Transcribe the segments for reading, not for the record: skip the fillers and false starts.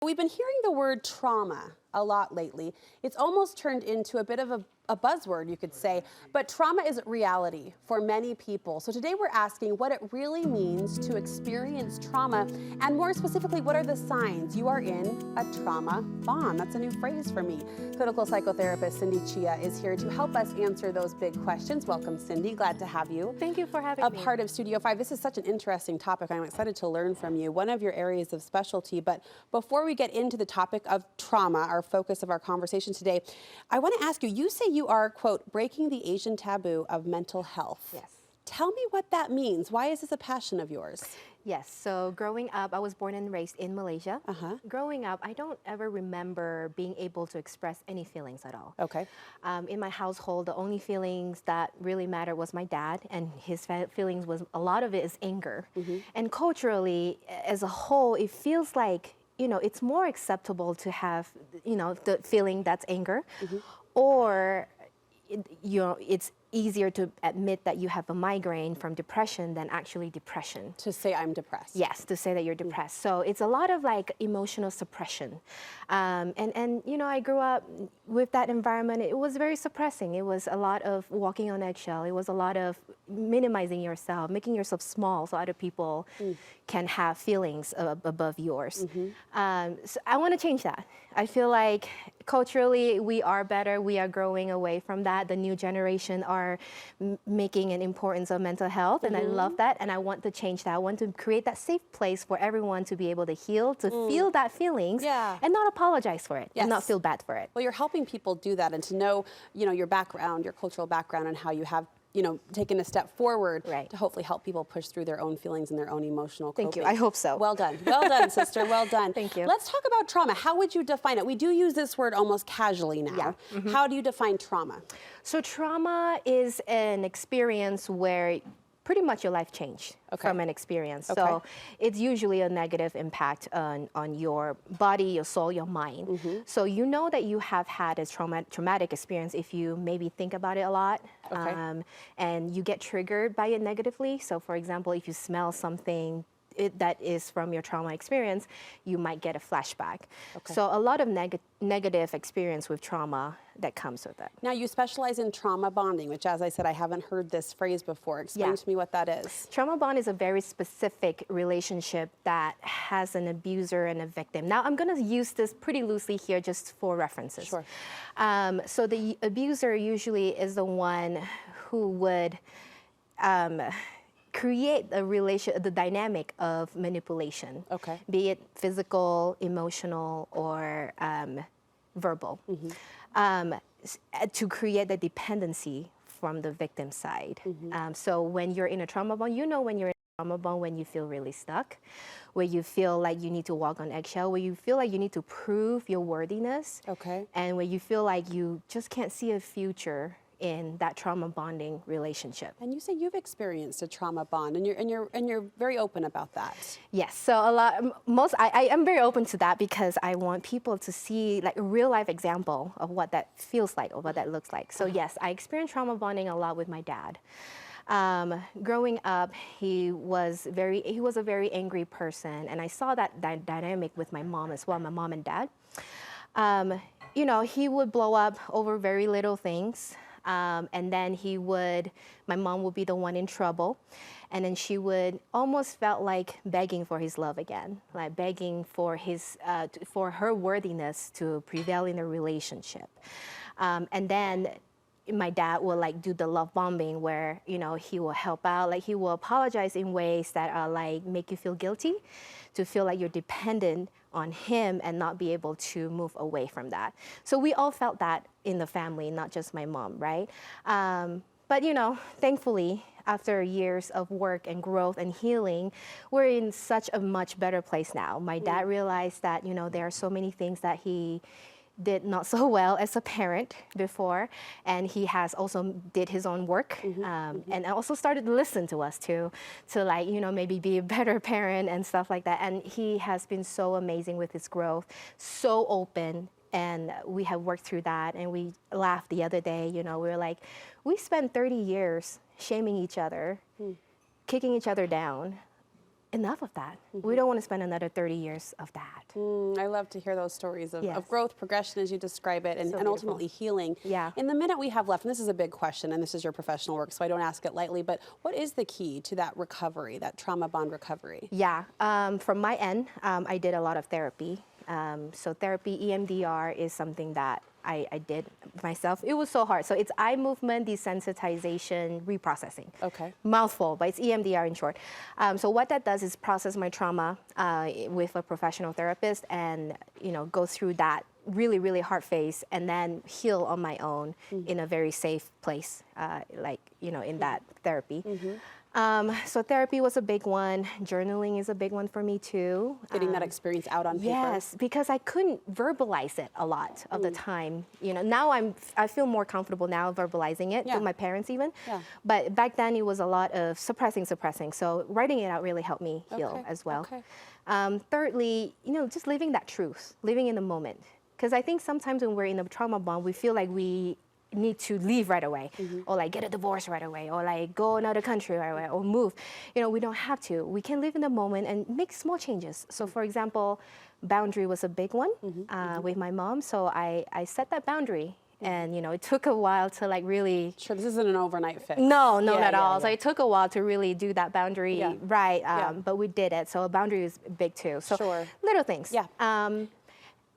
We've been hearing the word trauma a lot lately. It's almost turned into a bit of a buzzword, you could say, but trauma is reality for many people. So today we're asking what it really means to experience trauma, and more specifically, what are the signs you are in a trauma bond? That's a new phrase for me. Clinical psychotherapist Cindy Chia is here to help us answer those big questions. Welcome, Cindy. Glad to have you. Thank you for having me. A part of Studio 5. This is such an interesting topic. I'm excited to learn from you. One of your areas of specialty. But before we get into the topic of trauma, our focus of our conversation today, I want to ask you, you say you are, quote, breaking the Asian taboo of mental health. Yes. Tell me what that means. Why is this a passion of yours? Yes, so growing up, I was born and raised in Malaysia. Growing up, I don't ever remember being able to express any feelings at all. Okay. In my household, the only feelings that really mattered was my dad, and his feelings was, a lot of it is anger. And culturally, as a whole, it feels like, you know, it's more acceptable to have, you know, the feeling that's anger, or, you know, it's easier to admit that you have a migraine from depression than actually depression. To say I'm depressed. Yes, to say that you're depressed. So it's a lot of like emotional suppression. And you know, I grew up with that environment. It was very suppressing. It was a lot of walking on eggshell. It was a lot of minimizing yourself, making yourself small so other people can have feelings above yours. So I want to change that. I feel like culturally we are better. We are growing away from that. The new generation are making an importance of mental health, and I love that, and I want to change that. I want to create that safe place for everyone to be able to heal, to feel that feelings, and not apologize for it, and not feel bad for it. Well, you're helping people do that, and to know, you know, your background, your cultural background, and how you have, you know, taken a step forward to hopefully help people push through their own feelings and their own emotional coping. Thank you. I hope so. Well done. Well done, sister. Well done. Thank you. Let's talk about trauma. How would you define it? We do use this word almost casually now. How do you define trauma? So trauma is an experience where pretty much your life changed from an experience. So it's usually a negative impact on your body, your soul, your mind. So you know that you have had a traumatic experience if you maybe think about it a lot, and you get triggered by it negatively. So for example, if you smell something that is from your trauma experience, you might get a flashback. So a lot of negative experience with trauma that comes with it. Now you specialize in trauma bonding, which, as I said, I haven't heard this phrase before. Explain to me what that is. Trauma bond is a very specific relationship that has an abuser and a victim. Now I'm going to use this pretty loosely here just for references. So the abuser usually is the one who would create the dynamic of manipulation, be it physical, emotional, or verbal, to create the dependency from the victim side. So when you're in a trauma bond, you know when you're in a trauma bond when you feel really stuck, where you feel like you need to walk on eggshell, where you feel like you need to prove your worthiness, and where you feel like you just can't see a future in that trauma bonding relationship. And you say you've experienced a trauma bond, and you're very open about that. Yes, so I am very open to that because I want people to see like a real life example of what that feels like or what that looks like. So yes, I experienced trauma bonding a lot with my dad. Growing up, he was a very angry person, and I saw that dynamic with my mom as well, my mom and dad. You know, he would blow up over very little things. And then my mom would be the one in trouble. And then she would almost felt like begging for his love again, like begging for for her worthiness to prevail in a relationship. And then my dad will like do the love bombing where, you know, he will help out, like he will apologize in ways that are like make you feel guilty, to feel like you're dependent on him and not be able to move away from that. So we all felt that in the family, not just my mom, right? But you know, thankfully, after years of work and growth and healing, we're in such a much better place now. My dad realized that, you know, there are so many things that he did not so well as a parent before, and he has also did his own work, and also started to listen to us to like, you know, maybe be a better parent and stuff like that. And he has been so amazing with his growth, so open, and we have worked through that. And we laughed the other day, you know, we were like, we spent 30 years shaming each other, kicking each other down, enough of that. We don't want to spend another 30 years of that. I love to hear those stories of, Yes. of growth, progression, as you describe it, and, So and beautiful. ultimately healing. Yeah. In the minute we have left, and this is a big question, and this is your professional work, so I don't ask it lightly, but what is the key to that recovery, that trauma bond recovery? Yeah, from my end, I did a lot of therapy. So therapy, EMDR is something that I did myself. It was so hard. So it's eye movement desensitization reprocessing. Okay. Mouthful, but it's EMDR in short. So what that does is process my trauma with a professional therapist, and go through that really, really hard phase, and then heal on my own in a very safe place, in that therapy. So therapy was a big one. Journaling is a big one for me too. Getting that experience out on paper. Yes, because I couldn't verbalize it a lot of the time. Now I feel more comfortable now verbalizing it Yeah. to my parents even. Yeah. But back then it was a lot of suppressing. So writing it out really helped me heal Okay, as well. okay. Thirdly, just living that truth, living in the moment. Because I think sometimes when we're in a trauma bond, we feel like we need to leave right away, or like get a divorce right away, or like go another country right away, or move. We don't have to. We can live in the moment and make small changes. So for example, boundary was a big one with my mom. So I set that boundary, and it took a while to like really. Sure, this isn't an overnight fix. No, not Yeah, at all. yeah. So it took a while to really do that boundary Yeah. right, Yeah. but we did it. So a boundary is big too. So Sure. little things. Yeah.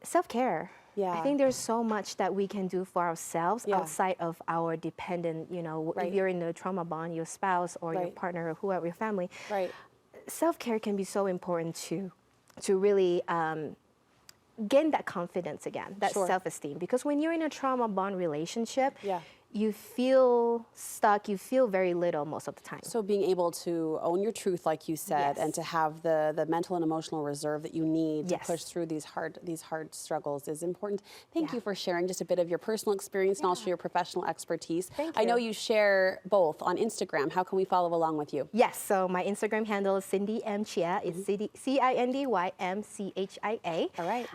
Self-care. Yeah. I think there's so much that we can do for ourselves Yeah. outside of our dependent, Right. if you're in a trauma bond, your spouse or your Right. partner or whoever, your family. Right. Self-care can be so important to really gain that confidence again, that Sure. self-esteem. Because when you're in a trauma bond relationship, Yeah. you feel stuck, you feel very little most of the time. So being able to own your truth, like you said, Yes. and to have the mental and emotional reserve that you need Yes. to push through these hard struggles is important. Thank Yeah. you for sharing just a bit of your personal experience and also your professional expertise. Thank I know you. you share both on Instagram. How can we follow along with you? Yes, so my Instagram handle is Cindy M Chia. It's CindyMChia. All right.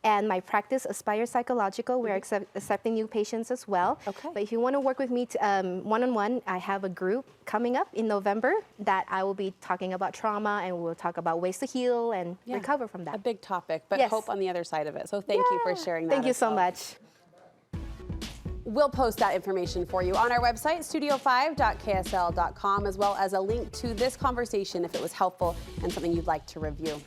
And my practice, Aspire Psychological, we're accepting new patients as well. Okay. But if you want to work with me one-on-one, I have a group coming up in November that I will be talking about trauma, and we'll talk about ways to heal and Yeah. recover from that. A big topic, but Yes. hope on the other side of it. So thank you for Yeah. sharing that. Thank you as so well. much. We'll post that information for you on our website, studio5.ksl.com, as well as a link to this conversation if it was helpful and something you'd like to review.